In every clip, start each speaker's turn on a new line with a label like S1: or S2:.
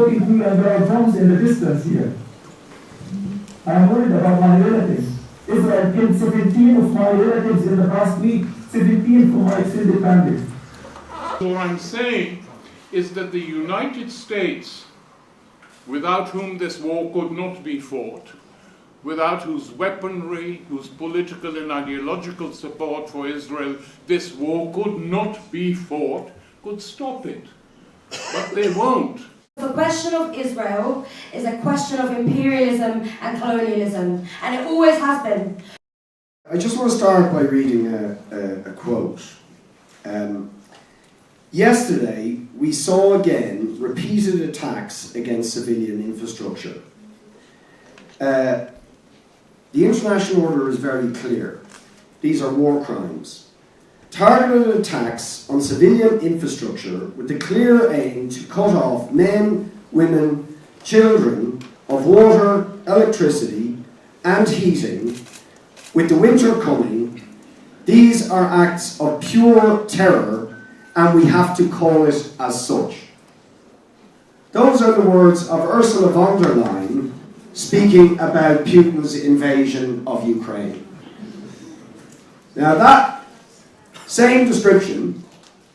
S1: talking to you and there are bombs in the distance here. I am worried about my relatives. Israel killed 17 of my relatives in the past week, 17 from my extended family.
S2: What I'm saying is that the United States, without whom this war could not be fought, without whose weaponry, whose political and ideological support for Israel this war could not be fought, could stop it. But they won't.
S3: The question of Israel is a question of imperialism and colonialism, and it always has been.
S4: I just want to start by reading a quote. Yesterday, we saw again repeated attacks against civilian infrastructure. The international order is very clear. These are war crimes. Targeted attacks on civilian infrastructure with the clear aim to cut off men, women, children of water, electricity and heating. With the winter coming, these are acts of pure terror and we have to call it as such. Those are the words of Ursula von der Leyen speaking about Putin's invasion of Ukraine. Now that same description,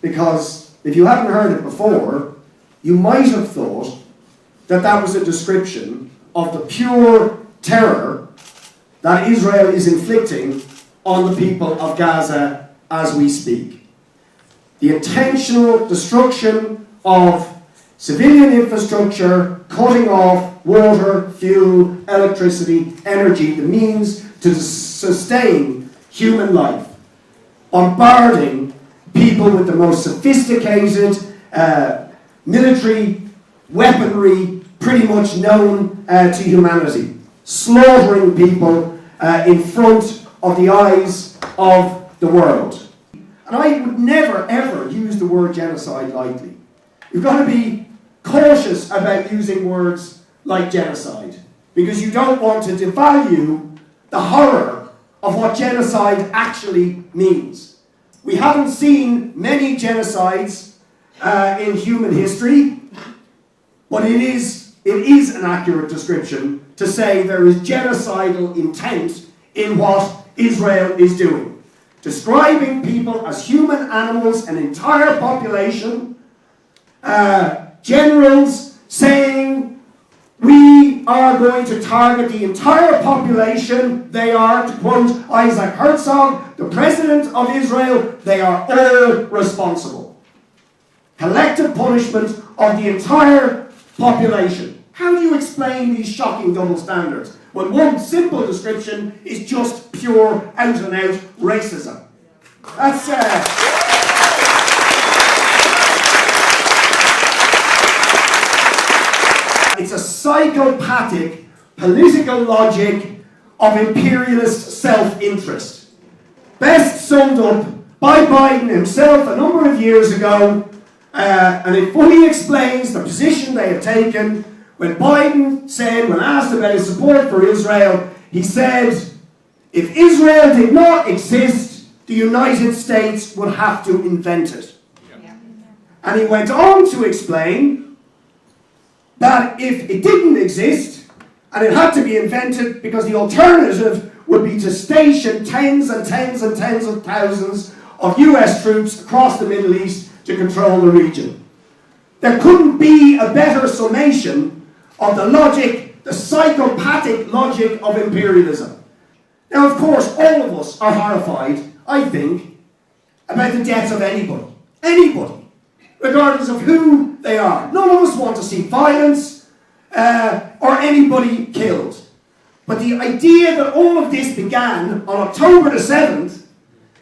S4: because if you haven't heard it before, you might have thought that that was a description of the pure terror that Israel is inflicting on the people of Gaza as we speak. The intentional destruction of civilian infrastructure, cutting off water, fuel, electricity, energy, the means to sustain human life. Bombarding people with the most sophisticated military weaponry pretty much known to humanity. Slaughtering people in front of the eyes of the world. And I would never ever use the word genocide lightly. You've got to be cautious about using words like genocide, because you don't want to devalue the horror of what genocide actually means. We haven't seen many genocides in human history, but it is an accurate description to say there is genocidal intent in what Israel is doing. Describing people as human animals, an entire population, generals saying, we are going to target the entire population. They are, to quote Isaac Herzog, the president of Israel, they are all responsible. Collective punishment of the entire population. How do you explain these shocking double standards when one simple description is just pure out-and-out racism? That's it's a psychopathic political logic of imperialist self-interest. Best summed up by Biden himself a number of years ago, and it fully explains the position they have taken. When Biden said, when asked about his support for Israel, he said, if Israel did not exist, the United States would have to invent it. Yeah. And he went on to explain that if it didn't exist, and it had to be invented because the alternative would be to station tens and tens and tens of thousands of US troops across the Middle East to control the region. There couldn't be a better summation of the logic, the psychopathic logic of imperialism. Now, of course, all of us are horrified, I think, about the death of anybody. Anybody. Regardless of who they are. None of us want to see violence or anybody killed. But the idea that all of this began on October the 7th,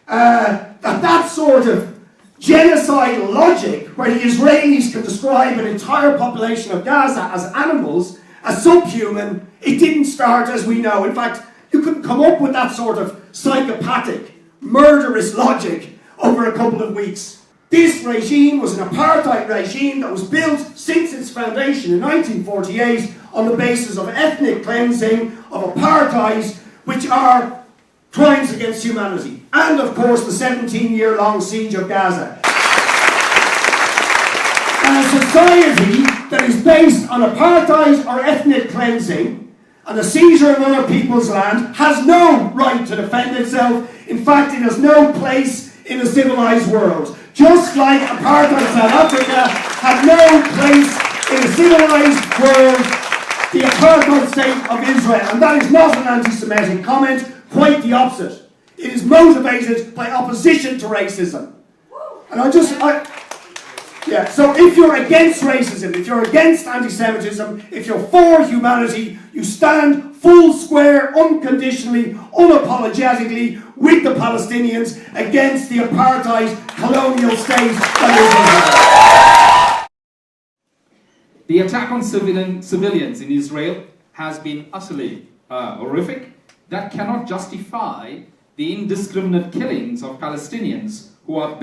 S4: that sort of genocidal logic where the Israelis can describe an entire population of Gaza as animals, as subhuman, it didn't start as we know. In fact, you couldn't come up with that sort of psychopathic, murderous logic over a couple of weeks. This regime was an apartheid regime that was built since its foundation in 1948 on the basis of ethnic cleansing, of apartheid, which are crimes against humanity. And of course the 17-year-long siege of Gaza. And a society that is based based on apartheid or ethnic cleansing and the seizure of other people's land has no right to defend itself. In fact, it has no place in a civilized world. Just like apartheid South Africa had no place in a civilized world, the apartheid state of Israel. And that is not an anti-Semitic comment, quite the opposite. It is motivated by opposition to racism. And so if you're against racism, if you're against anti-Semitism, if you're for humanity, you stand full square, unconditionally, unapologetically with the Palestinians against the apartheid colonial state that is Israel.
S5: The attack on civilians in Israel has been utterly horrific. That cannot justify the indiscriminate killings of Palestinians who are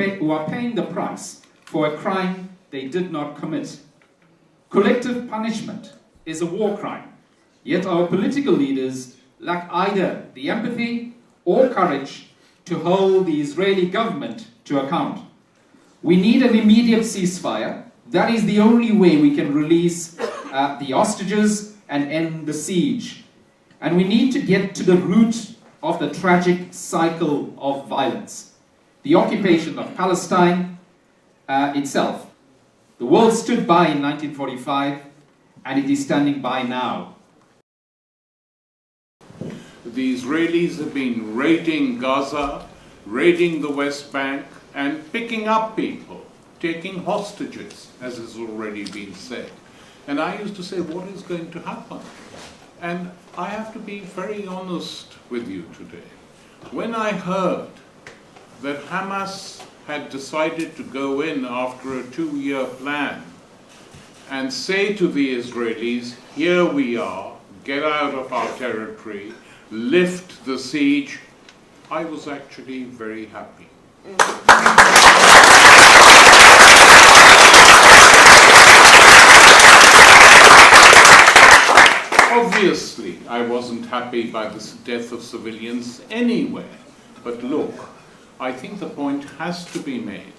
S5: paying the price for a crime they did not commit. Collective punishment is a war crime, yet our political leaders lack either the empathy or courage to hold the Israeli government to account. We need an immediate ceasefire. That is the only way we can release the hostages and end the siege. And we need to get to the root of the tragic cycle of violence, the occupation of Palestine itself. The world stood by in 1945, and it is standing by now.
S2: The Israelis have been raiding Gaza, raiding the West Bank, and picking up people, taking hostages, as has already been said. And I used to say, what is going to happen? And I have to be very honest with you today. When I heard that Hamas had decided to go in after a 2-year plan and say to the Israelis, here we are, get out of our territory, lift the siege, I was actually very happy. Obviously, I wasn't happy by the death of civilians anywhere, but look, I think the point has to be made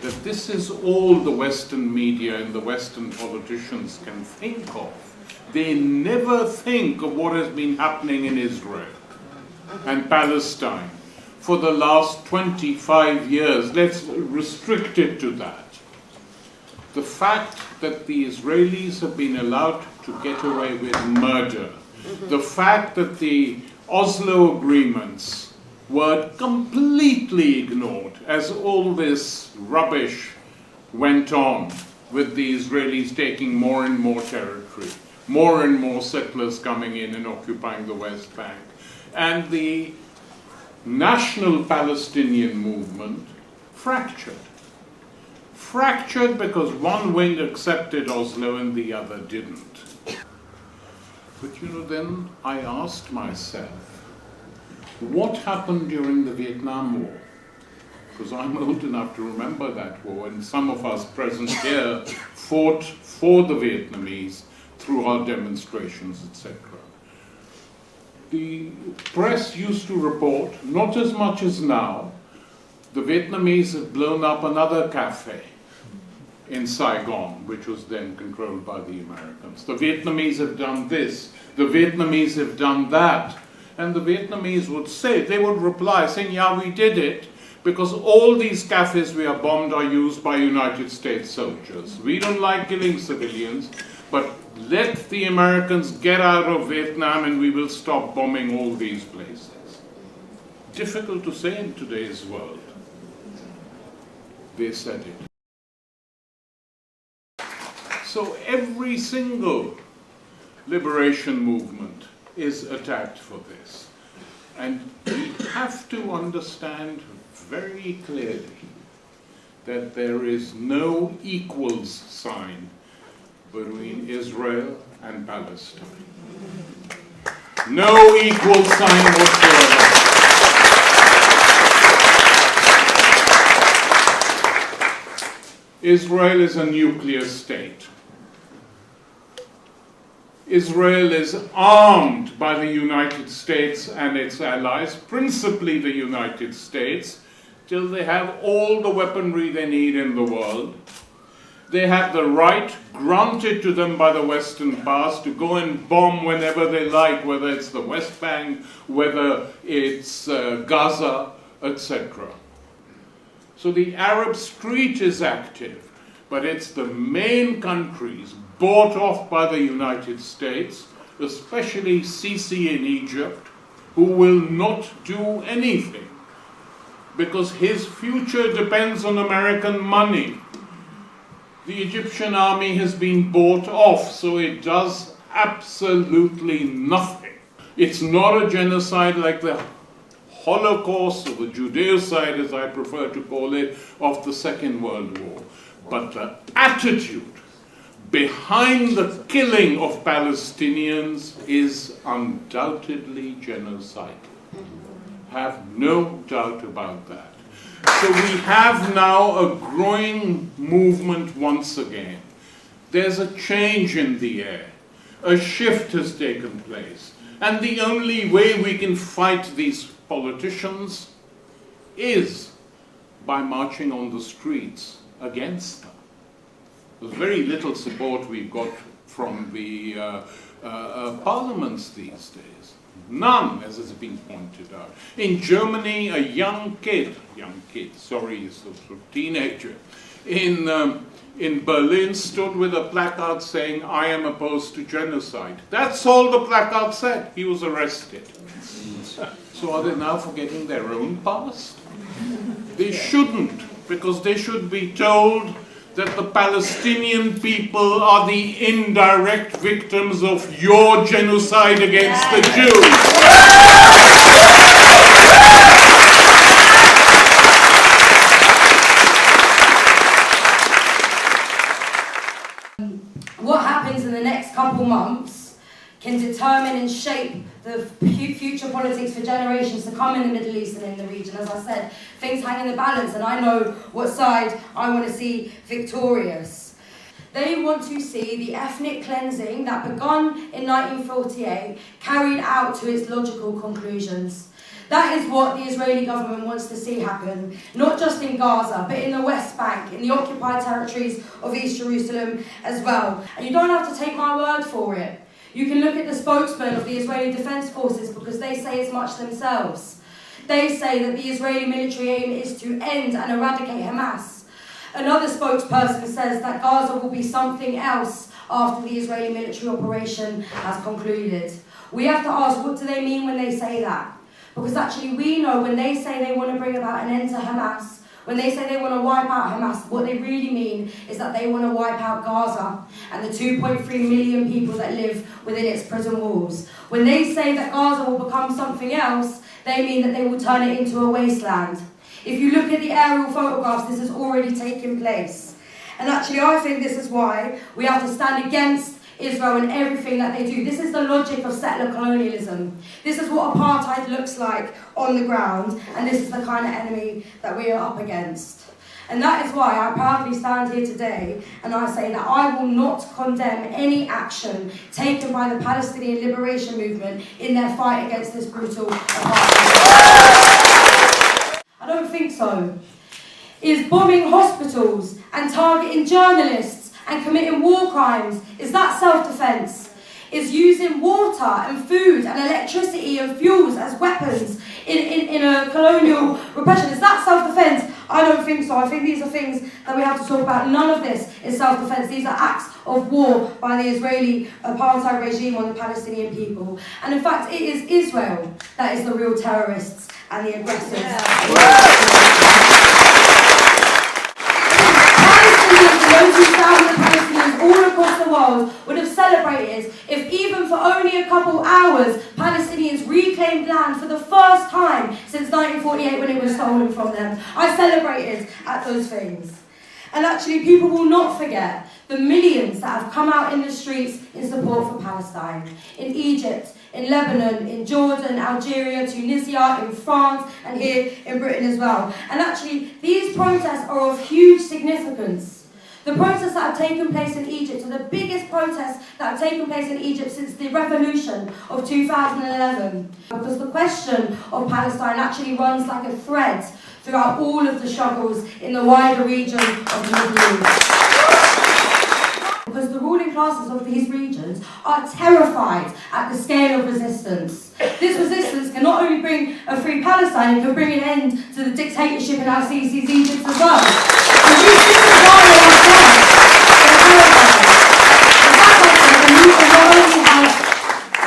S2: that this is all the Western media and the Western politicians can think of. They never think of what has been happening in Israel and Palestine for the last 25 years. Let's restrict it to that. The fact that the Israelis have been allowed to get away with murder, the fact that the Oslo agreements were completely ignored as all this rubbish went on with the Israelis taking more and more territory, more and more settlers coming in and occupying the West Bank, and the national Palestinian movement fractured. Fractured because one wing accepted Oslo and the other didn't. But then I asked myself, what happened during the Vietnam War? Because I'm old enough to remember that war, and some of us present here fought for the Vietnamese through our demonstrations, etc. The press used to report, not as much as now, the Vietnamese had blown up another cafe in Saigon, which was then controlled by the Americans. The Vietnamese have done this, the Vietnamese have done that. And the Vietnamese would say, they would reply saying, yeah, we did it because all these cafes we are bombed are used by United States soldiers. We don't like killing civilians, but let the Americans get out of Vietnam and we will stop bombing all these places. Difficult to say in today's world. They said it. So every single liberation movement is attacked for this. And we have to understand very clearly that there is no equals sign between Israel and Palestine. No equal sign whatsoever. Israel is a nuclear state. Israel is armed by the United States and its allies, principally the United States, till they have all the weaponry they need in the world. They have the right granted to them by the Western powers to go and bomb whenever they like, whether it's the West Bank, whether it's Gaza, etc. So the Arab street is active, but it's the main countries bought off by the United States, especially Sisi in Egypt, who will not do anything because his future depends on American money. The Egyptian army has been bought off, so it does absolutely nothing. It's not a genocide like the Holocaust, or the Judeocide, as I prefer to call it, of the Second World War. But the attitude behind the killing of Palestinians is undoubtedly genocidal. Have no doubt about that. So we have now a growing movement once again. There's a change in the air. A shift has taken place. And the only way we can fight these politicians is by marching on the streets against them. There's very little support we've got from the parliaments these days. None, as has been pointed out. In Germany, a young kid, sorry, sort of teenager, in Berlin stood with a placard saying, "I am opposed to genocide." That's all the placard said. He was arrested. So are they now forgetting their own past? They shouldn't, because they should be told that the Palestinian people are the indirect victims of your genocide against the Jews.
S3: What happens in the next couple months can determine and shape the future politics for generations to come in the Middle East and in the region. As I said, things hang in the balance, and I know what side I want to see victorious. They want to see the ethnic cleansing that begun in 1948 carried out to its logical conclusions. That is what the Israeli government wants to see happen, not just in Gaza, but in the West Bank, in the occupied territories of East Jerusalem as well. And you don't have to take my word for it. You can look at the spokesman of the Israeli Defense Forces, because they say as much themselves. They say that the Israeli military aim is to end and eradicate Hamas. Another spokesperson says that Gaza will be something else after the Israeli military operation has concluded. We have to ask, what do they mean when they say that? Because actually we know when they say they want to bring about an end to Hamas, when they say they want to wipe out Hamas, what they really mean is that they want to wipe out Gaza and the 2.3 million people that live within its prison walls. When they say that Gaza will become something else, they mean that they will turn it into a wasteland. If you look at the aerial photographs, this has already taken place. And actually I think this is why we have to stand against Israel and everything that they do. This is the logic of settler colonialism. This is what apartheid looks like on the ground, and this is the kind of enemy that we are up against. And that is why I proudly stand here today and I say that I will not condemn any action taken by the Palestinian liberation movement in their fight against this brutal apartheid. I don't think so. Is bombing hospitals and targeting journalists and committing war crimes, is that self-defense? Is using water and food and electricity and fuels as weapons in a colonial repression, is that self-defense? I don't think so. I think these are things that we have to talk about. None of this is self-defense. These are acts of war by the Israeli apartheid regime on the Palestinian people. And in fact, it is Israel that is the real terrorists and the aggressors. Those 2,000 Palestinians all across the world would have celebrated if even for only a couple hours Palestinians reclaimed land for the first time since 1948 when it was stolen from them. I celebrated at those things. And actually people will not forget the millions that have come out in the streets in support for Palestine. In Egypt, in Lebanon, in Jordan, Algeria, Tunisia, in France, and here in Britain as well. And actually these protests are of huge significance. The protests that have taken place in Egypt are the biggest protests that have taken place in Egypt since the revolution of 2011. Because the question of Palestine actually runs like a thread throughout all of the struggles in the wider region of the Middle East. classes of these regions are terrified at the scale of resistance. This resistance can not only bring a free Palestine, it can bring an end to the dictatorship in al-Sisi's Egypt as well. And these systems are terrified. The movement not only has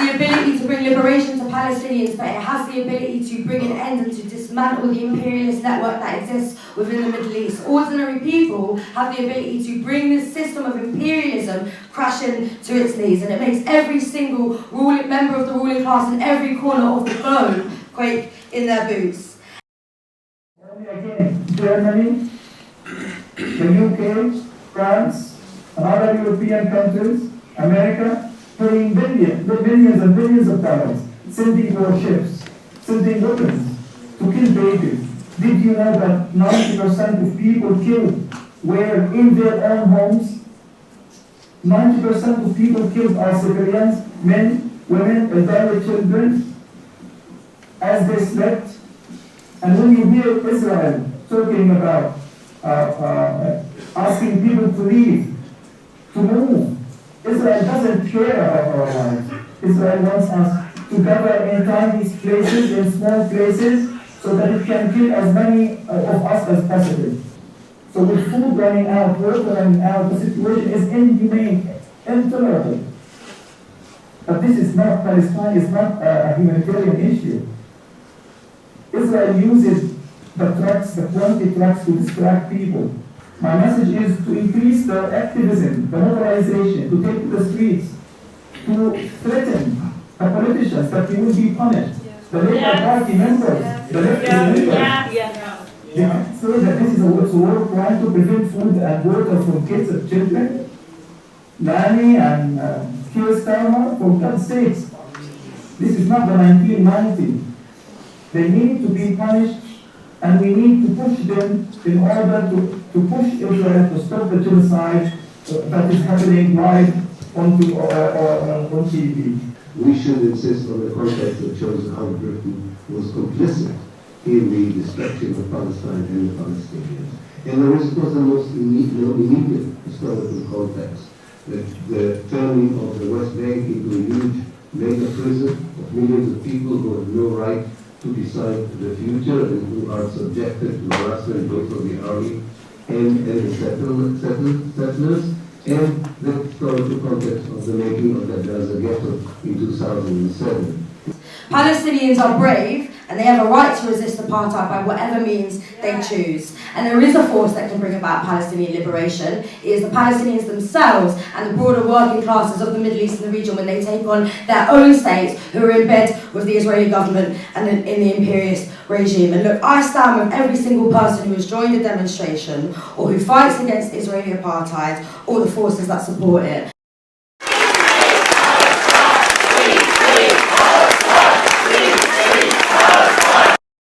S3: the ability to bring liberation to Palestinians, but it has the ability to bring an end and to dismantle the imperialist network that exists within the Middle East. Ordinary people have the ability to bring this system of imperialism crashing to its knees, and it makes every single member of the ruling class in every corner of the globe quake in their boots.
S1: Only again, Germany, the UK, France, and other European countries, America, paying billions and billions of dollars, sending warships, sending weapons to kill babies. Did you know that 90% of people killed were in their own homes? 90% of people killed are civilians, men, women, elderly children, as they slept. And when you hear Israel talking about asking people to leave, to move, Israel doesn't care about our lives. Israel wants us to gather in tiny places, in small places, so that it can kill as many of us as possible. So with food running out, water running out, the situation is inhumane, intolerable. But this is not, Palestine is not a humanitarian issue. Israel uses the trucks, the 20 trucks to distract people. My message is to increase the activism, the mobilization, to take to the streets, to threaten the politicians that they will be punished. The Labour Party members, the leftist members. They say that this is a war trying to prevent food and water from kids and children. Lani and Keir Starmer, for God's sakes, this is not the 1990s. They need to be punished, and we need to push them in order to push Israel to stop the genocide that is happening live on TV.
S6: We should insist on the context that shows how Britain was complicit in the destruction of Palestine and the Palestinians. And there is, of course, the most immediate historical context, that the turning of the West Bank into a huge mega prison of millions of people who have no right to decide the future and who are subjected to harassment both from the army and the settlers, and the historical context of the making of the Gaza ghetto in 2007.
S3: Palestinians are brave, and they have a right to resist apartheid by whatever means they choose. And there is a force that can bring about Palestinian liberation. It is the Palestinians themselves and the broader working classes of the Middle East and the region when they take on their own states who are in bed with the Israeli government and in the imperialist regime. And look, I stand with every single person who has joined a demonstration or who fights against Israeli apartheid or the forces that support it.